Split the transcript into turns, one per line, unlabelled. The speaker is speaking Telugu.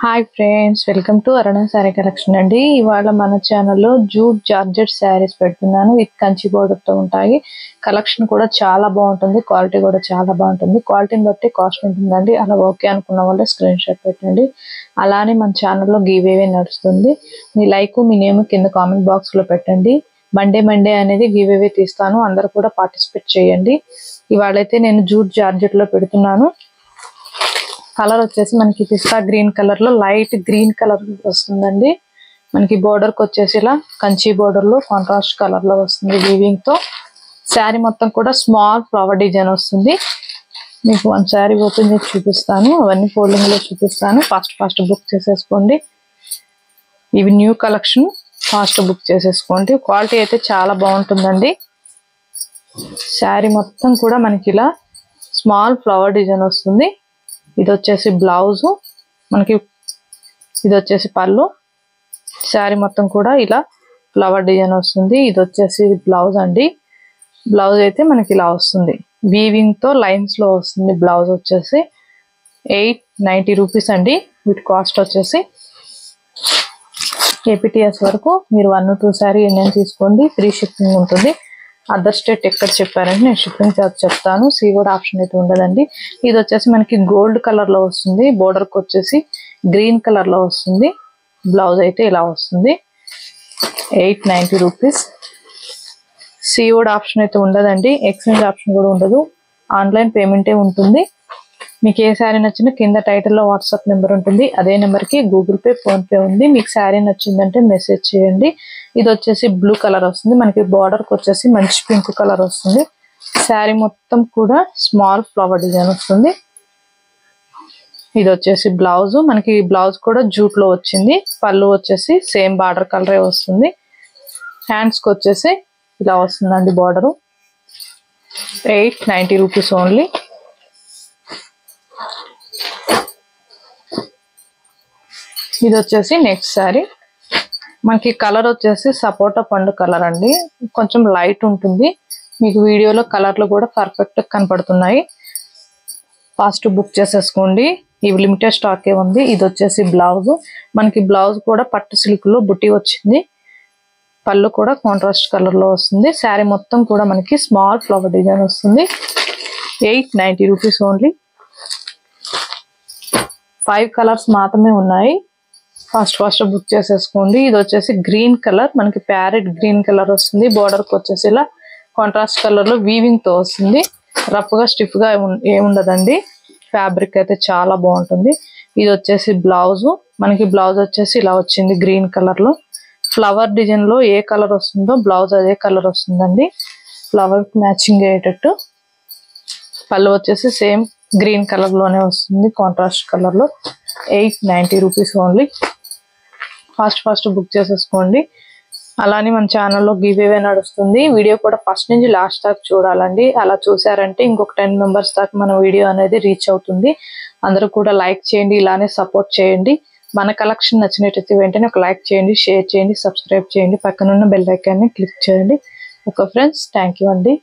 Hi friends, welcome to Aruna sari collection అండి. ఇవాళ మన ఛానల్లో జూట్ జార్జెట్ శారీస్ పెడుతున్నాను. విత్ కంచి బోర్డర్తో ఉంటాయి. కలెక్షన్ కూడా చాలా బాగుంటుంది, క్వాలిటీ కూడా చాలా బాగుంటుంది. క్వాలిటీని బట్టి కాస్ట్ ఉంటుందండి. అలా ఓకే అనుకున్న వాళ్ళు స్క్రీన్ షాట్ పెట్టండి. అలానే మన ఛానల్లో గివ్ అవే నడుస్తుంది. మీ లైక్ మీ నేమ్ కింద కామెంట్ బాక్స్లో పెట్టండి. మండే అనేది గివ్ అవే తీస్తాను, అందరూ కూడా పార్టిసిపేట్ చేయండి. ఇవాళైతే నేను జూట్ జార్జెట్లో పెడుతున్నాను. కలర్ వచ్చేసి మనకి పిస్తా గ్రీన్ కలర్ లో లైట్ గ్రీన్ కలర్ వస్తుందండి. మనకి బోర్డర్ కి వచ్చేసి ఇలా కంచి బోర్డర్ లో కాంట్రాస్ట్ కలర్ లో వస్తుంది వీవింగ్ తో. శారీ మొత్తం కూడా స్మాల్ ఫ్లవర్ డిజైన్ వస్తుంది. మీకు వన్ శారీ ఓపెన్ చేసి చూపిస్తాను, అవన్నీ ఫోల్డింగ్ లో చూపిస్తాను. ఫాస్ట్ బుక్ చేసేసుకోండి. ఇవి న్యూ కలెక్షన్, ఫాస్ట్ బుక్ చేసేసుకోండి. క్వాలిటీ అయితే చాలా బాగుంటుందండి. శారీ మొత్తం కూడా మనకి ఇలా స్మాల్ ఫ్లవర్ డిజైన్ వస్తుంది. ఇది వచ్చేసి బ్లౌజ్, మనకి ఇది వచ్చేసి పళ్ళు. శారీ మొత్తం కూడా ఇలా ఫ్లవర్ డిజైన్ వస్తుంది. ఇది వచ్చేసి బ్లౌజ్ అండి. బ్లౌజ్ అయితే మనకి ఇలా వస్తుంది, వీవింగ్ తో లైన్స్ లో వస్తుంది. బ్లౌజ్ వచ్చేసి 890 రూపీస్ అండి. వీటి కాస్ట్ వచ్చేసి ఏపీటీఎస్ వరకు మీరు 1 2 శారీ ఎన్ని తీసుకోండి, ఫ్రీ షిప్పింగ్ ఉంటుంది. అదర్ స్టేట్ ఎక్కడ చెప్పారంటే నేను షిప్పింగ్ చార్జ్ చెప్తాను. సీఓడి ఆప్షన్ అయితే ఉండదండి. ఇది వచ్చేసి మనకి గోల్డ్ కలర్ లో వస్తుంది. బోర్డర్ కి వచ్చేసి గ్రీన్ కలర్ లో వస్తుంది. బ్లౌజ్ అయితే ఇలా వస్తుంది. 890 రూపీస్. సీఓడి ఆప్షన్ అయితే ఉండదండి. ఎక్స్చేంజ్ ఆప్షన్ కూడా ఉండదు. ఆన్లైన్ పేమెంటే ఉంటుంది. మీకు ఏ శారీ నచ్చినా కింద టైటిల్లో వాట్సాప్ నెంబర్ ఉంటుంది. అదే నెంబర్కి గూగుల్ పే, ఫోన్ పే ఉంది. మీకు శారీ నచ్చిందంటే మెసేజ్ చేయండి. ఇది వచ్చేసి బ్లూ కలర్ వస్తుంది. మనకి బార్డర్కి వచ్చేసి మంచి పింక్ కలర్ వస్తుంది. శారీ మొత్తం కూడా స్మాల్ ఫ్లవర్ డిజైన్ వస్తుంది. ఇది వచ్చేసి బ్లౌజ్, మనకి బ్లౌజ్ కూడా జూట్ లో వచ్చింది. పళ్ళు వచ్చేసి సేమ్ బార్డర్ కలరే వస్తుంది. హ్యాండ్స్ కి వచ్చేసి ఇలా వస్తుందండి బార్డరు. 890 rupees only. ఇది వచ్చేసి నెక్స్ట్ శారీ. మనకి కలర్ వచ్చేసి సపోటా పండు కలర్ అండి. కొంచెం లైట్ ఉంటుంది. మీకు వీడియోలో కలర్లు కూడా పర్ఫెక్ట్ కనపడుతున్నాయి. ఫాస్ట్ బుక్ చేసేసుకోండి. ఇవి లిమిటెడ్ స్టాకే ఉంది. ఇది వచ్చేసి బ్లౌజ్, మనకి బ్లౌజ్ కూడా పట్టు సిల్క్ లో బుట్టి వచ్చింది. పళ్ళు కూడా కాంట్రాస్ట్ కలర్ లో వస్తుంది. శారీ మొత్తం కూడా మనకి స్మాల్ ఫ్లవర్ డిజైన్ వస్తుంది. 890 రూపీస్ ఓన్లీ. 5 కలర్స్ మాత్రమే ఉన్నాయి. ఫాస్ట్ బుక్ చేసేసుకోండి. ఇది వచ్చేసి గ్రీన్ కలర్, మనకి ప్యారెట్ గ్రీన్ కలర్ వస్తుంది. బోర్డర్ కి వచ్చేసి ఇలా కాంట్రాస్ట్ కలర్ లో వీవింగ్ తో వస్తుంది. రఫ్ గా స్టిఫ్ గా ఏముండదండి. ఫ్యాబ్రిక్ అయితే చాలా బాగుంటుంది. ఇది వచ్చేసి బ్లౌజ్, మనకి బ్లౌజ్ వచ్చేసి ఇలా వచ్చింది గ్రీన్ కలర్ లో. ఫ్లవర్ డిజైన్ లో ఏ కలర్ వస్తుందో బ్లౌజ్ అదే కలర్ వస్తుందండి. ఫ్లవర్ మ్యాచింగ్ అయ్యేటట్టు. పళ్ళు వచ్చేసి సేమ్ గ్రీన్ కలర్ లోనే వస్తుంది, కాంట్రాస్ట్ కలర్ లో. 890 రూపీస్ ఓన్లీ. ఫాస్ట్ బుక్ చేసేసుకోండి. అలానే మన ఛానల్లో గివ్ అవే నడుస్తుంది. వీడియో కూడా ఫస్ట్ నుంచి లాస్ట్ దాకా చూడాలండి. అలా చూసారంటే ఇంకొక 10 మెంబర్స్ దాకా మన వీడియో అనేది రీచ్ అవుతుంది. అందరూ కూడా లైక్ చేయండి, ఇలానే సపోర్ట్ చేయండి. మన కలెక్షన్ నచ్చినట్టయితే వెంటనే ఒక లైక్ చేయండి, షేర్ చేయండి, సబ్స్క్రైబ్ చేయండి. పక్కనున్న బెల్ ఐకాన్ని క్లిక్ చేయండి. ఓకే ఫ్రెండ్స్, థ్యాంక్ యూ అండి.